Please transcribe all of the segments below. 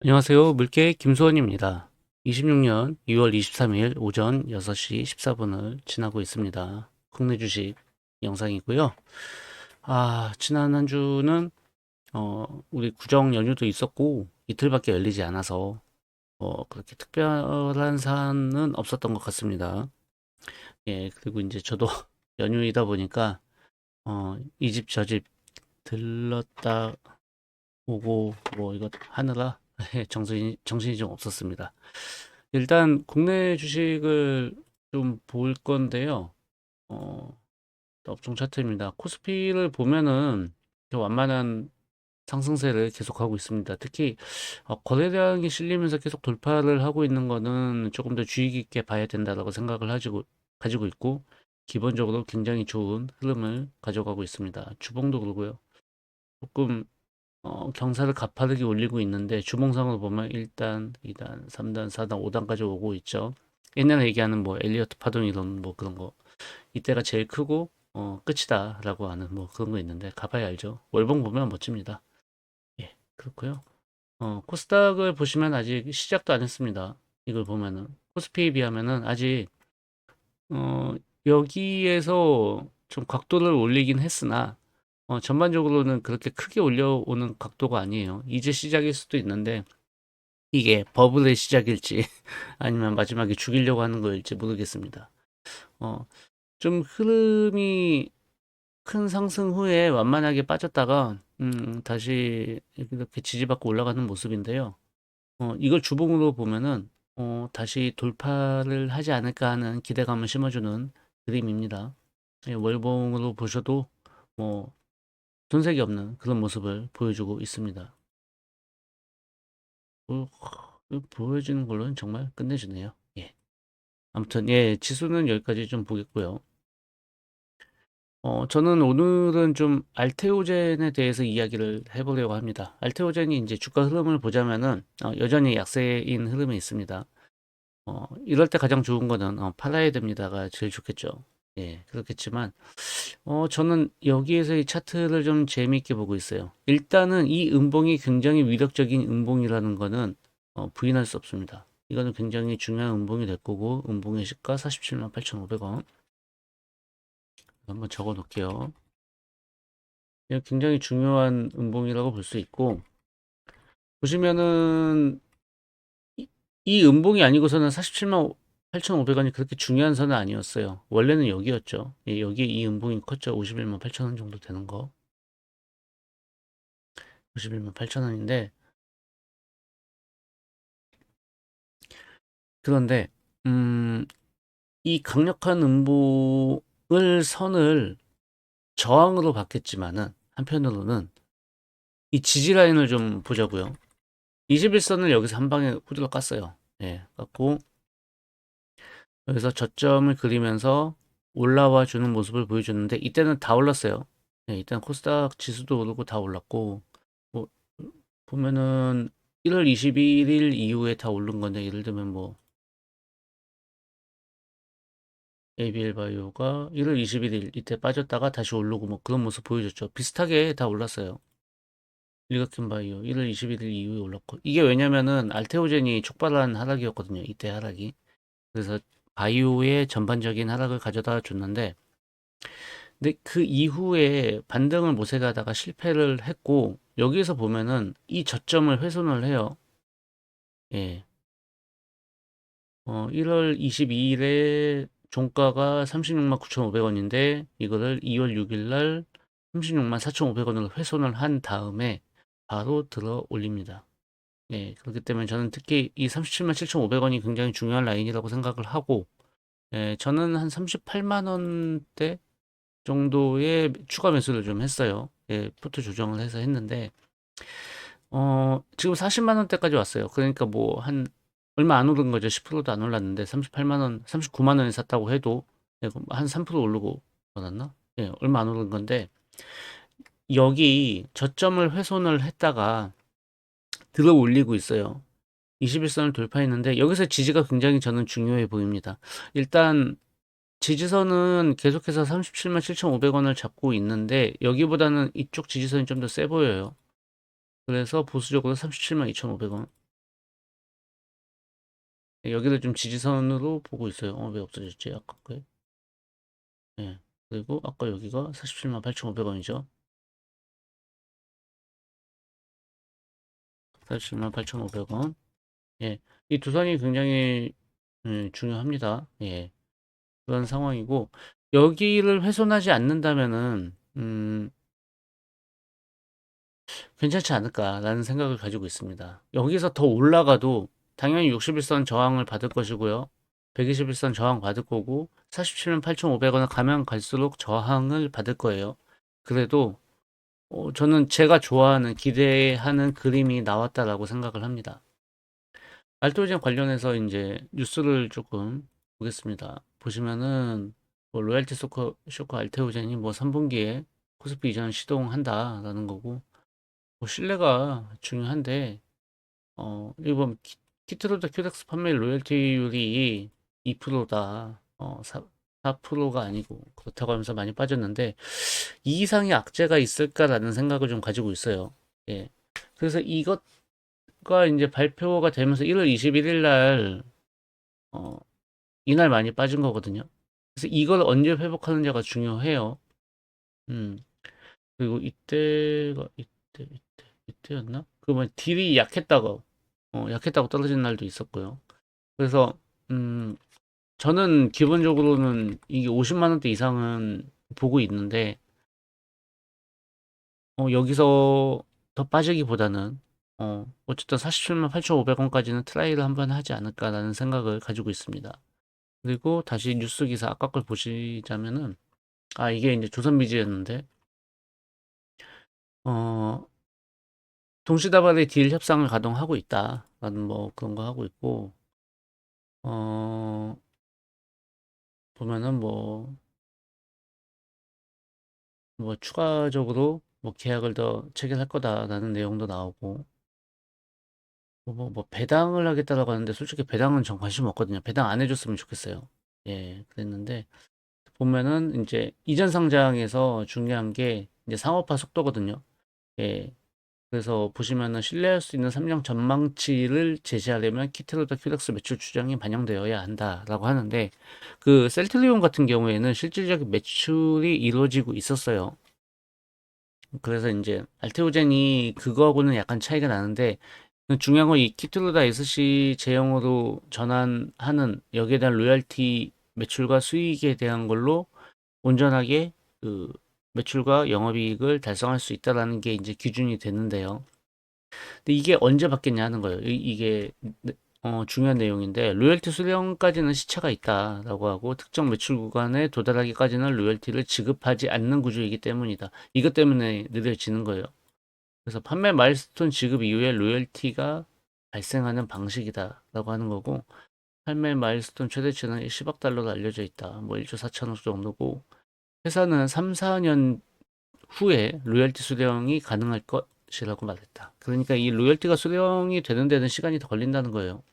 안녕하세요. 물개 김수원입니다. 26년 2월 23일 오전 6시 14분을 지나고 있습니다. 국내 주식 영상이고요. 지난 한 주는 우리 구정 연휴도 있었고 이틀밖에 열리지 않아서 그렇게 특별한 사안은 없었던 것 같습니다. 예, 그리고 이제 저도 연휴이다 보니까 이 집 저 집 들렀다 오고 뭐 이거 하느라 정신이 좀 없었습니다. 일단 국내 주식을 좀 볼 건데요. 어, 업종 차트입니다. 코스피를 보면은 완만한 상승세를 계속하고 있습니다. 특히 거래량이 실리면서 계속 돌파를 하고 있는 거는 조금 더 주의 깊게 봐야 된다라고 생각을 가지고 있고, 기본적으로 굉장히 좋은 흐름을 가져가고 있습니다. 주봉도 그러고요. 조금 경사를 가파르게 올리고 있는데, 주봉상으로 보면 1단, 2단, 3단, 4단, 5단까지 오고 있죠. 옛날에 얘기하는 뭐 엘리어트 파동 이론 뭐 그런 거, 이때가 제일 크고 끝이다라고 하는 뭐 그런 거 있는데 가봐야 알죠. 월봉 보면 멋집니다. 예, 그렇고요. 코스닥을 보시면 아직 시작도 안 했습니다. 이걸 보면은 코스피에 비하면은 아직 어, 여기에서 좀 각도를 올리긴 했으나 전반적으로는 그렇게 크게 올려오는 각도가 아니에요. 이제 시작일 수도 있는데 이게 버블의 시작일지 아니면 마지막에 죽이려고 하는 거일지 모르겠습니다. 어, 좀 흐름이 큰 상승 후에 완만하게 빠졌다가 다시 이렇게 지지받고 올라가는 모습인데요. 이걸 주봉으로 보면은 다시 돌파를 하지 않을까 하는 기대감을 심어주는 그림입니다. 예, 월봉으로 보셔도 뭐 손색이 없는 그런 모습을 보여주고 있습니다. 어, 보여지는 걸로는 정말 끝내주네요. 예. 아무튼 예, 지수는 여기까지 좀 보겠고요. 저는 오늘은 좀 알테오젠에 대해서 이야기를 해보려고 합니다. 알테오젠이 이제 주가 흐름을 보자면은 여전히 약세인 흐름이 있습니다. 이럴 때 가장 좋은 거는 팔아야 됩니다가 제일 좋겠죠. 예, 그렇겠지만 저는 여기에서 이 차트를 좀 재미있게 보고 있어요. 일단은 이 음봉이 굉장히 위력적인 음봉이라는 거는 부인할 수 없습니다. 이거는 굉장히 중요한 음봉이 될 거고, 음봉의 시가 47만 8,500원. 한번 적어 놓을게요. 이거 굉장히 중요한 음봉이라고 볼 수 있고, 보시면은 이, 이 음봉이 아니고서는 47만 8,500원이 그렇게 중요한 선은 아니었어요. 원래는 여기였죠. 예, 여기에 이 음봉이 컸죠. 51만 8천원 정도 되는 거. 51만 8천원인데, 그런데 음, 이 강력한 음봉을 선을 저항으로 봤겠지만은 한편으로는 이 지지 라인을 좀 보자고요. 21선을 여기서 한 방에 후드로 깠어요. 예, 깠고 여기서 저점을 그리면서 올라와 주는 모습을 보여줬는데 이때는 다 올랐어요. 예, 이때는 코스닥 지수도 오르고 다 올랐고 뭐 보면은 1월 21일 이후에 다 오른 건데 예를 들면 뭐 ABL 바이오가 1월 21일 이때 빠졌다가 다시 오르고 뭐 그런 모습 보여줬죠. 비슷하게 다 올랐어요. 일각캔 바이오 1월 21일 이후에 올랐고 이게 왜냐면은 알테오젠이 촉발한 하락이었거든요. 이때 하락이. 그래서 바이오의 전반적인 하락을 가져다 줬는데 근데 그 이후에 반등을 모색하다가 실패를 했고 여기에서 보면은 이 저점을 훼손을 해요. 예. 1월 22일에 종가가 36만 9,500원인데 이거를 2월 6일 날 36만 4,500원으로 훼손을 한 다음에 바로 들어 올립니다. 예, 그렇기 때문에 저는 특히 이 37만 7,500원이 굉장히 중요한 라인이라고 생각을 하고, 예, 저는 한 38만 원대 정도의 추가 매수를 좀 했어요. 예, 포트 조정을 해서 했는데, 지금 40만 원대까지 왔어요. 그러니까 뭐 한 얼마 안 오른 거죠. 10%도 안 올랐는데 38만 원, 39만 원에 샀다고 해도 예, 그럼 한 3% 오르고 받았나? 예, 얼마 안 오른 건데 여기 저점을 훼손을 했다가 들어 올리고 있어요. 21선을 돌파했는데 여기서 지지가 굉장히 저는 중요해 보입니다. 일단 지지선은 계속해서 37만 7,500원을 잡고 있는데 여기보다는 이쪽 지지선이 좀 더 세 보여요. 그래서 보수적으로 37만 2,500원. 여기를 좀 지지선으로 보고 있어요. 왜 없어졌지? 아까 그 예. 그리고 아까 여기가 47만 8,500원이죠. 47만 8,500원. 예. 이 두 선이 굉장히 중요합니다. 예. 그런 상황이고 여기를 훼손하지 않는다면은 괜찮지 않을까라는 생각을 가지고 있습니다. 여기서 더 올라가도 당연히 61선 저항을 받을 것이고요. 121선 저항 받을 거고 47만 8,500원을 가면 갈수록 저항을 받을 거예요. 그래도 저는 제가 좋아하는 기대하는 그림이 나왔다라고 생각을 합니다. 알토젠 관련해서 이제 뉴스를 조금 보겠습니다. 보시면은 뭐 로얄티 쇼크 알테오젠이 뭐 3분기에 코스피 이전 시동한다라는 거고 뭐 신뢰가 중요한데 이번 키트로드 큐덱스 판매 로열티율이 2%다. 4%가 아니고 그렇다고 하면서 많이 빠졌는데 이 이상의 악재가 있을까라는 생각을 좀 가지고 있어요. 예. 그래서 이것과 이제 발표가 되면서 1월 21일 날 어, 이날 많이 빠진 거거든요. 그래서 이걸 언제 회복하느냐가 중요해요. 음. 그리고 이때였나? 그러면 딜이 약했다고 떨어진 날도 있었고요. 그래서 음, 저는 기본적으로는 이게 50만 원대 이상은 보고 있는데 여기서 더 빠지기보다는 어쨌든 47만 8,500원까지는 트라이를 한번 하지 않을까라는 생각을 가지고 있습니다. 그리고 다시 뉴스 기사 아까 걸 보시자면은 이게 이제 조선비즈였는데 어, 동시다발의 딜 협상을 가동하고 있다라는 뭐 그런 거 하고 있고 어, 보면은 뭐 추가적으로 뭐 계약을 더 체결할 거다라는 내용도 나오고 뭐 배당을 하겠다라고 하는데 솔직히 배당은 전 관심 없거든요. 배당 안 해줬으면 좋겠어요. 예, 그랬는데 보면은 이제 이전 상장에서 중요한 게 이제 상업화 속도거든요. 예, 그래서 보시면은 신뢰할 수 있는 3년 전망치를 제시하려면 키트로더 큐렉스 매출 추정이 반영되어야 한다라고 하는데 그 셀트리온 같은 경우에는 실질적인 매출이 이루어지고 있었어요. 그래서 이제 알테오젠이 그거하고는 약간 차이가 나는데 중요한 건 이 키트루다 SC 제형으로 전환하는 여기에 대한 로열티 매출과 수익에 대한 걸로 온전하게 그 매출과 영업이익을 달성할 수 있다라는 게 이제 기준이 되는데요. 근데 이게 언제 받겠냐 하는 거예요. 이게 중요한 내용인데 로열티 수령까지는 시차가 있다라고 하고 특정 매출 구간에 도달하기까지는 로열티를 지급하지 않는 구조이기 때문이다. 이것 때문에 느려지는 거예요. 그래서 판매 마일스톤 지급 이후에 로열티가 발생하는 방식이다라고 하는 거고 판매 마일스톤 최대치는 10억 달러로 알려져 있다. 뭐 1조 4천억 정도고 회사는 3, 4년 후에 로열티 수령이 가능할 것이라고 말했다. 그러니까 이 로열티가 수령이 되는 데는 시간이 더 걸린다는 거예요.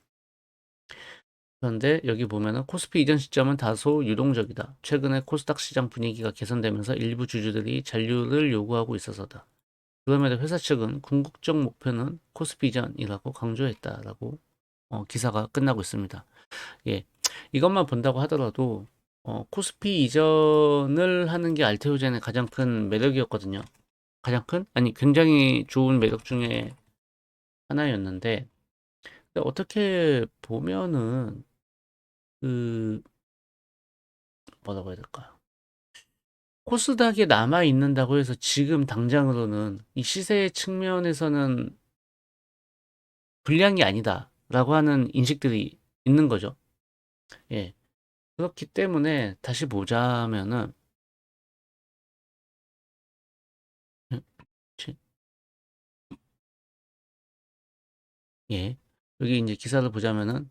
그런데 여기 보면은 코스피 이전 시점은 다소 유동적이다. 최근에 코스닥 시장 분위기가 개선되면서 일부 주주들이 잔류를 요구하고 있어서다. 그럼에도 회사 측은 궁극적 목표는 코스피 이전이라고 강조했다라고 기사가 끝나고 있습니다. 예, 이것만 본다고 하더라도 코스피 이전을 하는 게 알테오젠의 가장 큰 매력이었거든요. 가장 큰? 아니, 굉장히 좋은 매력 중에 하나였는데 근데 어떻게 보면은 그 뭐라고 해야 될까요? 코스닥에 남아 있는다고 해서 지금 당장으로는 이 시세 측면에서는 불리한 게 아니다라고 하는 인식들이 있는 거죠. 예. 그렇기 때문에 다시 보자면은 예. 예. 여기 이제 기사를 보자면은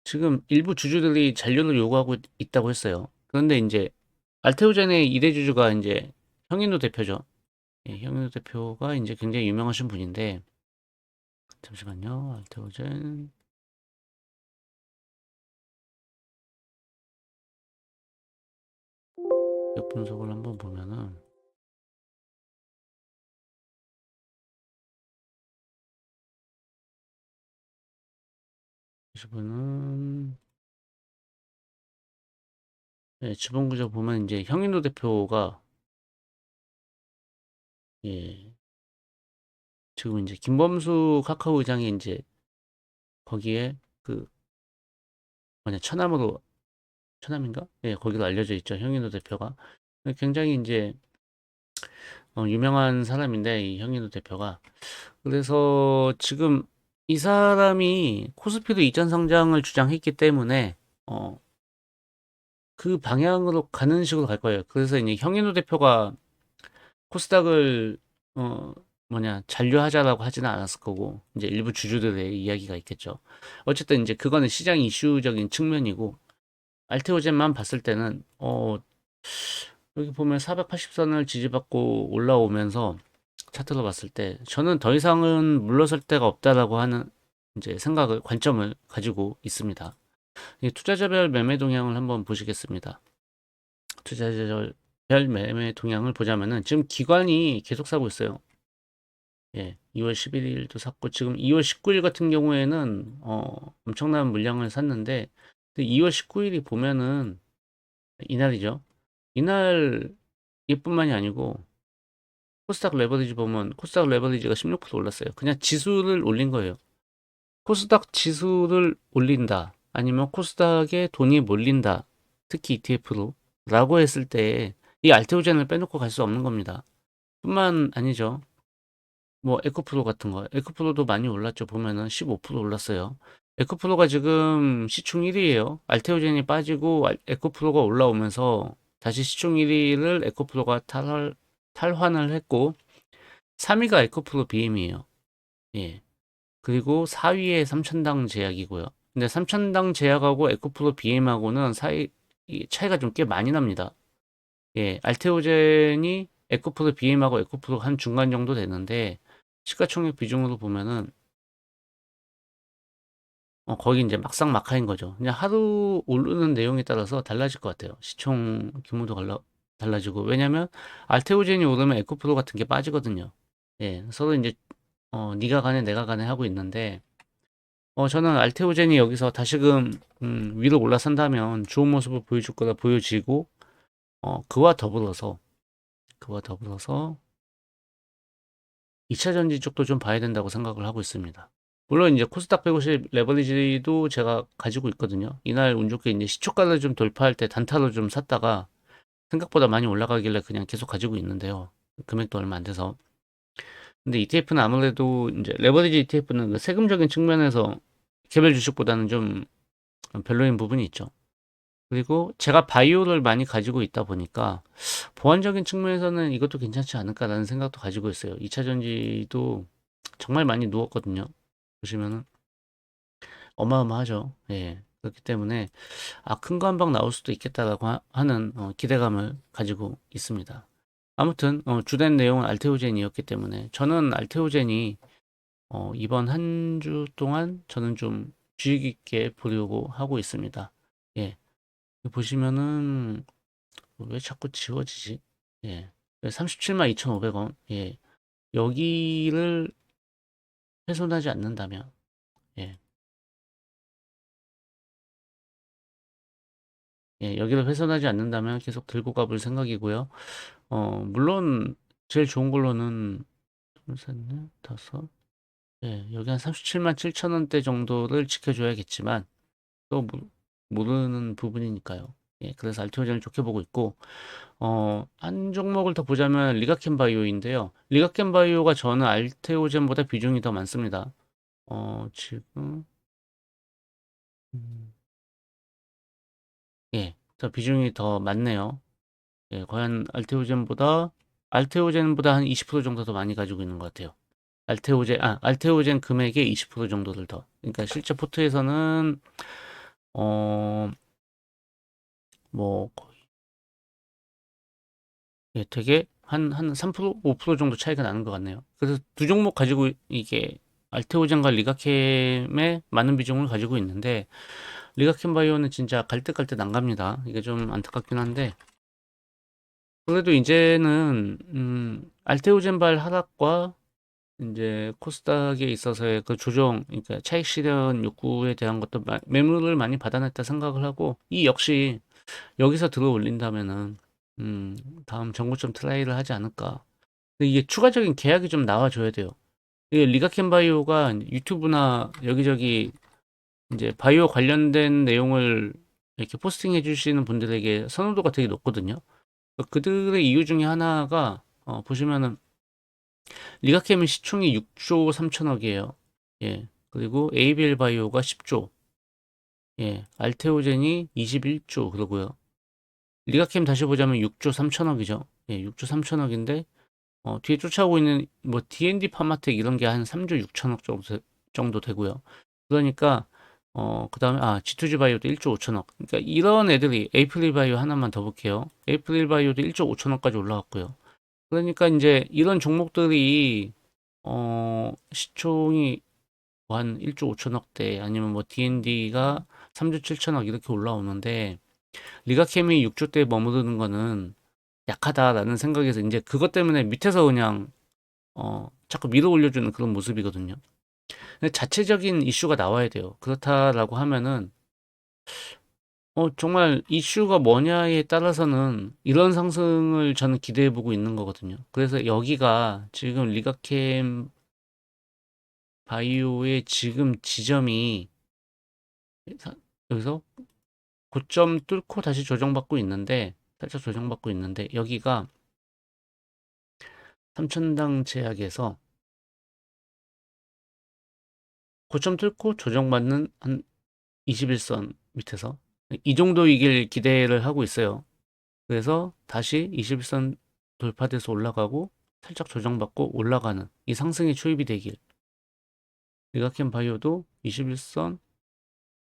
지금 일부 주주들이 잔류를 요구하고 있다고 했어요. 그런데 이제 알테오젠의 2대 주주가 이제 형인호 대표죠. 예, 형인호 대표가 이제 굉장히 유명하신 분인데 잠시만요. 알테오젠 역 분석을 한번 보면은 보시면은, 예, 지분 구조 보면 이제 형인도 대표가, 예, 지금 이제 김범수 카카오 의장이 이제 거기에 그, 뭐냐, 처남인가? 예, 거기로 알려져 있죠. 형인도 대표가. 굉장히 이제, 유명한 사람인데, 이 형인도 대표가. 그래서 지금 이 사람이 코스피도 이전 성장을 주장했기 때문에, 어, 그 방향으로 가는 식으로 갈 거예요. 그래서 이제 형인도 대표가 코스닥을 어 잔류하자라고 하지는 않았을 거고 이제 일부 주주들의 이야기가 있겠죠. 어쨌든 이제 그거는 시장 이슈적인 측면이고 알테오젠만 봤을 때는 여기 보면 480선을 지지받고 올라오면서 차트로 봤을 때 저는 더 이상은 물러설 데가 없다라고 하는 이제 생각을 관점을 가지고 있습니다. 투자자별 매매 동향을 한번 보시겠습니다. 투자자별 매매 동향을 보자면은 지금 기관이 계속 사고 있어요. 예, 2월 11일도 샀고 지금 2월 19일 같은 경우에는 엄청난 물량을 샀는데 2월 19일이 보면은 이날이죠. 이날 이뿐만이 아니고 코스닥 레버리지 보면 코스닥 레버리지가 16% 올랐어요. 그냥 지수를 올린 거예요. 코스닥 지수를 올린다. 아니면 코스닥에 돈이 몰린다. 특히 ETF로 라고 했을 때 이 알테오젠을 빼놓고 갈 수 없는 겁니다. 뿐만 아니죠. 뭐 에코프로 같은 거. 에코프로도 많이 올랐죠. 보면은 15% 올랐어요. 에코프로가 지금 시총 1위예요. 알테오젠이 빠지고 에코프로가 올라오면서 다시 시총 1위를 에코프로가 탈환을 했고 3위가 에코프로 BM이에요. 예. 그리고 4위에 삼천당 제약이고요. 근데 삼천당 제약하고 에코프로 BM하고는 사이 차이가 좀 꽤 많이 납니다. 예, 알테오젠이 에코프로 BM하고 에코프로 한 중간 정도 되는데 시가총액 비중으로 보면은 거기 이제 막상막하인 거죠. 그냥 하루 오르는 내용에 따라서 달라질 것 같아요. 시총 규모도 달라지고 왜냐면 알테오젠이 오르면 에코프로 같은 게 빠지거든요. 예, 서로 이제 네가 가네 내가 가네 하고 있는데 저는 알테오젠이 여기서 다시금 위로 올라선다면 좋은 모습을 보여줄 거다 보여지고 그와 더불어서 2차 전지 쪽도 좀 봐야 된다고 생각을 하고 있습니다. 물론 이제 코스닥 150 레버리지도 제가 가지고 있거든요. 이날 운 좋게 이제 시초가를 좀 돌파할 때 단타로 좀 샀다가 생각보다 많이 올라가길래 그냥 계속 가지고 있는데요. 금액도 얼마 안 돼서. 근데 ETF는 아무래도 이제 레버리지 ETF는 세금적인 측면에서 개별 주식보다는 좀 별로인 부분이 있죠. 그리고 제가 바이오를 많이 가지고 있다 보니까 보완적인 측면에서는 이것도 괜찮지 않을까라는 생각도 가지고 있어요. 2차 전지도 정말 많이 누웠거든요. 보시면은 어마어마하죠. 예. 그렇기 때문에 큰 거 한 방 나올 수도 있겠다라고 하는 기대감을 가지고 있습니다. 아무튼 주된 내용은 알테오젠이었기 때문에 저는 알테오젠이 이번 한 주 동안 저는 좀 주의 깊게 보려고 하고 있습니다. 예. 보시면은 왜 자꾸 지워지지? 예. 37만 2,500원. 예. 여기를 훼손하지 않는다면 예. 예, 여기를 훼손하지 않는다면 계속 들고 가볼 생각이고요. 물론 제일 좋은 걸로는 둘, 셋, 넷, 다섯. 예, 여기 한 37만 7천 원대 정도를 지켜줘야겠지만 또 모르는 부분이니까요. 예, 그래서 알트오젠을 좋게 보고 있고 한 종목을 더 보자면 리가켄 바이오인데요. 리가켄 바이오가 저는 알테오젠보다 비중이 더 많습니다. 지금 음, 예, 더 비중이 더 많네요. 예, 거의 한 알테오젠보다 한 20% 정도 더 많이 가지고 있는 것 같아요. 알테오젠 금액의 20% 정도를 더. 그러니까 실제 포트에서는 어, 뭐 거의 예, 되게 한 3%, 5% 정도 차이가 나는 것 같네요. 그래서 두 종목 가지고 이게 알테오젠과 리가켐의 많은 비중을 가지고 있는데 리가켐 바이오는 진짜 갈 듯 안 갑니다. 이게 좀 안타깝긴 한데 그래도 이제는 알테오젠발 하락과 이제 코스닥에 있어서의 그 조정, 그러니까 차익 실현 욕구에 대한 것도 매물을 많이 받아냈다 생각을 하고, 이 역시 여기서 들어 올린다면은, 음, 다음 정고점 트라이를 하지 않을까. 근데 이게 추가적인 계약이 좀 나와줘야 돼요. 이게 리가켄 바이오가 유튜브나 여기저기 이제 바이오 관련된 내용을 이렇게 포스팅해 주시는 분들에게 선호도가 되게 높거든요. 그들의 이유 중에 하나가, 보시면은, 리가캠의 시총이 6조 3천억이에요. 예. 그리고 ABL 바이오가 10조. 예. 알테오젠이 21조 그러고요. 리가캠 다시 보자면 6조 3천억이죠. 예, 6조 3천억인데 뒤에 쫓아오고 있는 뭐 D&D 파마텍 이런 게 한 3조 6천억 정도 되고요. 그러니까 그다음에 G2G 바이오도 1조 5천억. 그러니까 이런 애들이 에이프릴 바이오 하나만 더 볼게요. 에이프릴 바이오도 1조 5천억까지 올라왔고요. 그러니까 이제 이런 종목들이 시총이 뭐한 1조 5천억대 아니면 뭐 D&D가 3조 7천억 이렇게 올라오는데 리가케미 6조대에 머무르는 거는 약하다라는 생각에서 이제 그것 때문에 밑에서 그냥 자꾸 밀어 올려주는 그런 모습이거든요. 근데 자체적인 이슈가 나와야 돼요. 그렇다라고 하면은 정말 이슈가 뭐냐에 따라서는 이런 상승을 저는 기대해 보고 있는 거거든요. 그래서 여기가 지금 리가캠 바이오의 지금 지점이 여기서 고점 뚫고 다시 조정받고 있는데 살짝 조정받고 있는데 여기가 3천당 제약에서 고점 뚫고 조정받는 한 21선 밑에서 이 정도 이길 기대를 하고 있어요. 그래서 다시 21선 돌파돼서 올라가고 살짝 조정받고 올라가는 이 상승의 초입이 되길. 리가켄 바이오도 21선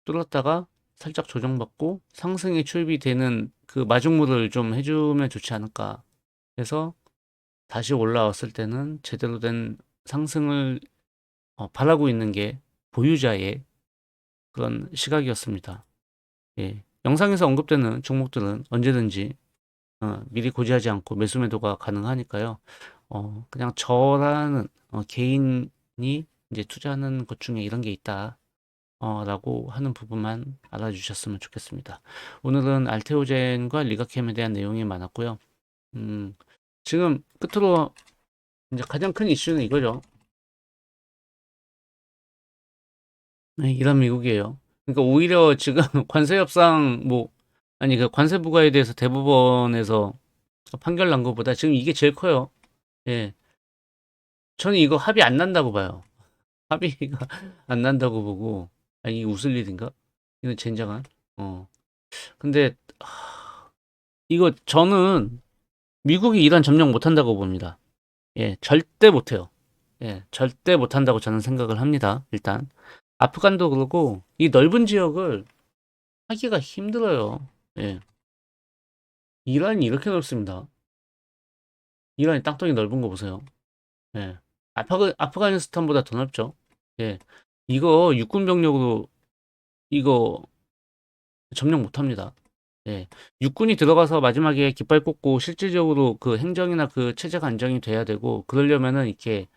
뚫었다가 살짝 조정받고 상승의 초입이 되는 그 마중물을 좀 해주면 좋지 않을까. 해서 다시 올라왔을 때는 제대로 된 상승을 바라고 있는 게 보유자의 그런 시각이었습니다. 예. 영상에서 언급되는 종목들은 언제든지 미리 고지하지 않고 매수 매도가 가능하니까요. 그냥 저라는 개인이 이제 투자하는 것 중에 이런 게 있다. 라고 하는 부분만 알아주셨으면 좋겠습니다. 오늘은 알테오젠과 리가캠에 대한 내용이 많았고요. 음, 지금 끝으로 이제 가장 큰 이슈는 이거죠. 네, 이란 미국이에요. 그러니까 오히려 지금 관세 협상 뭐 아니 그 관세 부과에 대해서 대법원에서 판결 난 것보다 지금 이게 제일 커요. 예. 저는 이거 합의 안 난다고 봐요. 합의가 안 난다고 보고 아니 이게 웃을 일인가? 이건 젠장한. 어. 근데 이거 저는 미국이 이란 점령 못 한다고 봅니다. 예. 절대 못 해요. 예. 절대 못 한다고 저는 생각을 합니다. 일단 아프간도 그렇고 이 넓은 지역을 하기가 힘들어요. 예. 이란이 이렇게 넓습니다. 이란이 땅덩이 넓은 거 보세요. 예. 아프가니스탄보다 더 넓죠. 예. 이거 육군 병력으로 이거 점령 못 합니다. 예. 육군이 들어가서 마지막에 깃발 꽂고 실질적으로 그 행정이나 그 체제가 안정이 돼야 되고 그러려면은 이렇게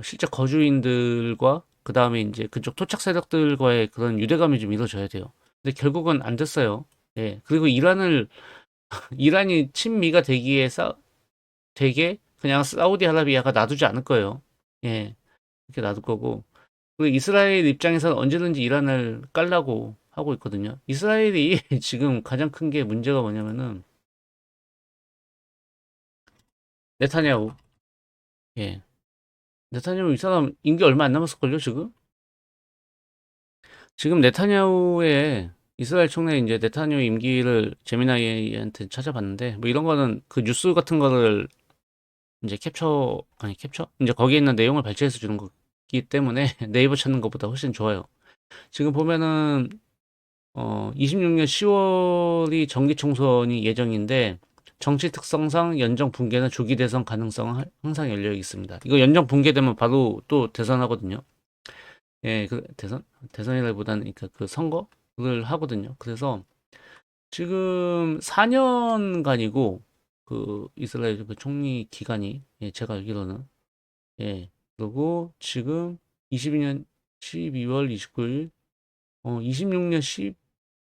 실제 거주인들과 그다음에 이제 그쪽 토착 세력들과의 그런 유대감이 좀 이루어져야 돼요. 근데 결국은 안 됐어요. 예. 그리고 이란이 친미가 되게 그냥 사우디아라비아가 놔두지 않을 거예요. 예. 이렇게 놔둘 거고. 그리고 이스라엘 입장에서는 언제든지 이란을 깔라고 하고 있거든요. 이스라엘이 지금 가장 큰 게 문제가 뭐냐면은 네타냐후. 예. 네타냐후 이 사람 임기 얼마 안 남았을걸요, 지금? 지금 네타냐후의 이스라엘 총리 이제 네타냐후 임기를 제미나이한테 찾아봤는데 뭐 이런 거는 그 뉴스 같은 거를 이제 캡처? 이제 거기에 있는 내용을 발췌해서 주는 거기 때문에 네이버 찾는 것보다 훨씬 좋아요. 지금 보면은 26년 10월이 정기 총선이 예정인데 정치 특성상 연정 붕괴나 조기 대선 가능성은 항상 열려 있습니다. 이거 연정 붕괴되면 바로 또 대선하거든요. 예, 그 대선이라기보다는 그러니까 그 선거를 하거든요. 그래서 지금 4년간이고 그 이스라엘 그 총리 기간이 제가 알기로는 예. 그리고 지금 22년 12월 29일, 26년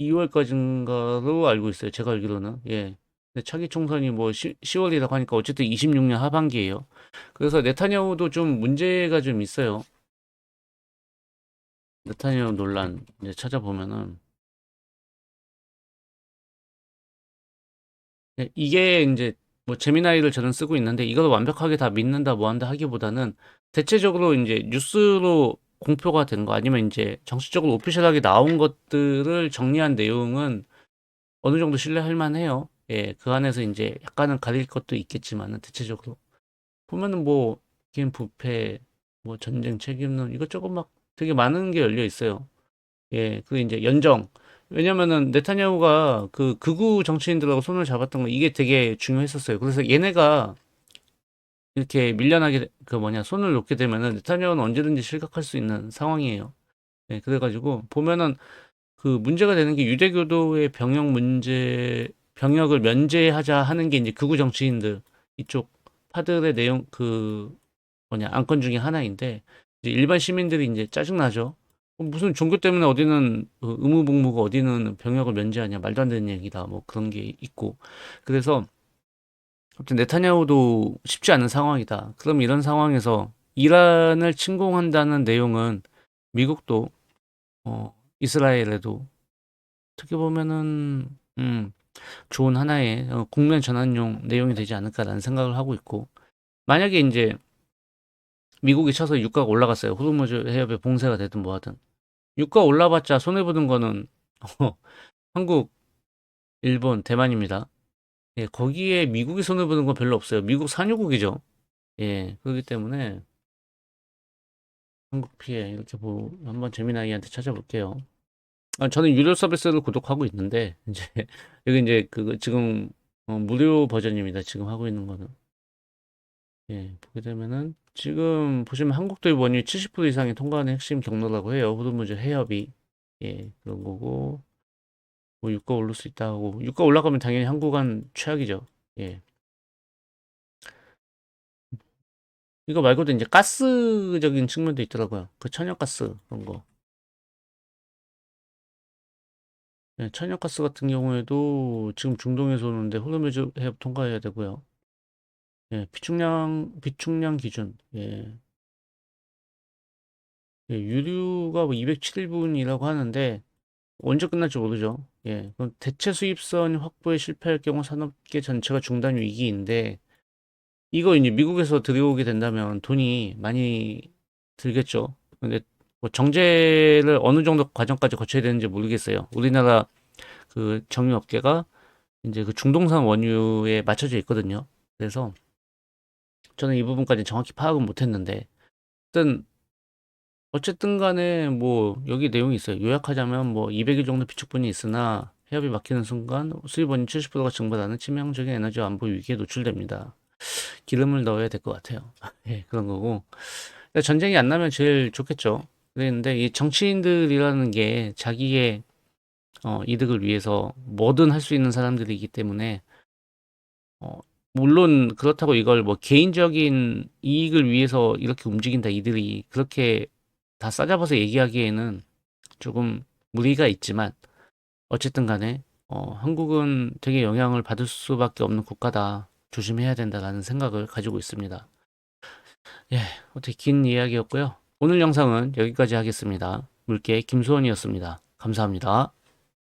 12월까지인가로 알고 있어요. 제가 알기로는. 예. 근데 차기 총선이 뭐 10월이라고 하니까 어쨌든 26년 하반기예요. 그래서 네타냐후도 좀 문제가 좀 있어요. 네타냐후 논란 이제 찾아보면은 이게 이제 뭐 제미나이를 저는 쓰고 있는데 이걸 완벽하게 다 믿는다 뭐 한다 하기보다는 대체적으로 이제 뉴스로 공표가 된 거 아니면 이제 정식적으로 오피셜하게 나온 것들을 정리한 내용은 어느 정도 신뢰할 만해요. 예, 그 안에서 이제 약간은 가릴 것도 있겠지만은 대체적으로 보면은 뭐 개인 부패, 뭐 전쟁 책임론 이것저것 막 되게 많은 게 열려 있어요. 예, 그 이제 연정. 왜냐면은 네타냐후가 그 극우 정치인들하고 손을 잡았던 거 이게 되게 중요했었어요. 그래서 얘네가 이렇게 밀려나게 그 뭐냐 손을 놓게 되면은 네타냐후는 언제든지 실각할 수 있는 상황이에요. 예, 그래가지고 보면은 그 문제가 되는 게 유대교도의 병역을 면제하자 하는 게 이제 극우 정치인들 이쪽 파들의 내용 그 뭐냐 안건 중에 하나인데 이제 일반 시민들이 이제 짜증나죠. 무슨 종교 때문에 어디는 의무복무가 어디는 병역을 면제하냐 말도 안 되는 얘기다 뭐 그런 게 있고 그래서 아무튼 네타냐후도 쉽지 않은 상황이다. 그럼 이런 상황에서 이란을 침공한다는 내용은 미국도 이스라엘에도 어떻게 보면은 좋은 하나의 국면 전환용 내용이 되지 않을까라는 생각을 하고 있고 만약에 이제 미국이 쳐서 유가가 올라갔어요. 호르무즈 해협에 봉쇄가 되든 뭐 하든. 유가 올라봤자 손해보는 거는 한국, 일본, 대만입니다. 예, 거기에 미국이 손해보는 건 별로 없어요. 미국 산유국이죠. 예, 그렇기 때문에 한국 피해 이렇게 한번 재미나이한테 찾아볼게요. 아, 저는 유료 서비스를 구독하고 있는데 이제 여기 이제 그 지금 무료 버전입니다. 지금 하고 있는 거는. 예, 보게 되면은 지금 보시면 한국 도입 원유 70% 이상이 통과하는 핵심 경로라고 해요. 호르무즈 해협이. 예, 그런 거고 뭐 유가 오를 수 있다 하고 유가 올라가면 당연히 한국은 최악이죠. 예. 이거 말고도 이제 가스적인 측면도 있더라고요. 그 천연가스 그런 거. 예, 천연가스 같은 경우에도 지금 중동에서 오는데 호르무즈 해협 통과해야 되고요. 예, 비축량 기준. 예. 예, 유류가 뭐 207분이라고 하는데 언제 끝날지 모르죠. 예. 그럼 대체 수입선 확보에 실패할 경우 산업계 전체가 중단 위기인데 이거 이제 미국에서 들여오게 된다면 돈이 많이 들겠죠. 근데 뭐 정제를 어느 정도 과정까지 거쳐야 되는지 모르겠어요. 우리나라 그 정유업계가 이제 그 중동산 원유에 맞춰져 있거든요. 그래서 저는 이 부분까지 정확히 파악은 못했는데, 어쨌든 간에 뭐 여기 내용이 있어요. 요약하자면 뭐 200일 정도 비축분이 있으나 해협이 막히는 순간 수입원이 70%가 증발하는 치명적인 에너지 안보 위기에 노출됩니다. 기름을 넣어야 될 것 같아요. 예, 그런 거고. 그러니까 전쟁이 안 나면 제일 좋겠죠. 그런데 이 정치인들이라는 게 자기의 이득을 위해서 뭐든 할 수 있는 사람들이기 때문에 어, 물론 그렇다고 이걸 뭐 개인적인 이익을 위해서 이렇게 움직인다 이들이 그렇게 다 싸잡아서 얘기하기에는 조금 무리가 있지만 어쨌든 간에 한국은 되게 영향을 받을 수밖에 없는 국가다. 조심해야 된다라는 생각을 가지고 있습니다. 예, 어떻게 긴 이야기였고요. 오늘 영상은 여기까지 하겠습니다. 물개 김수원이었습니다. 감사합니다.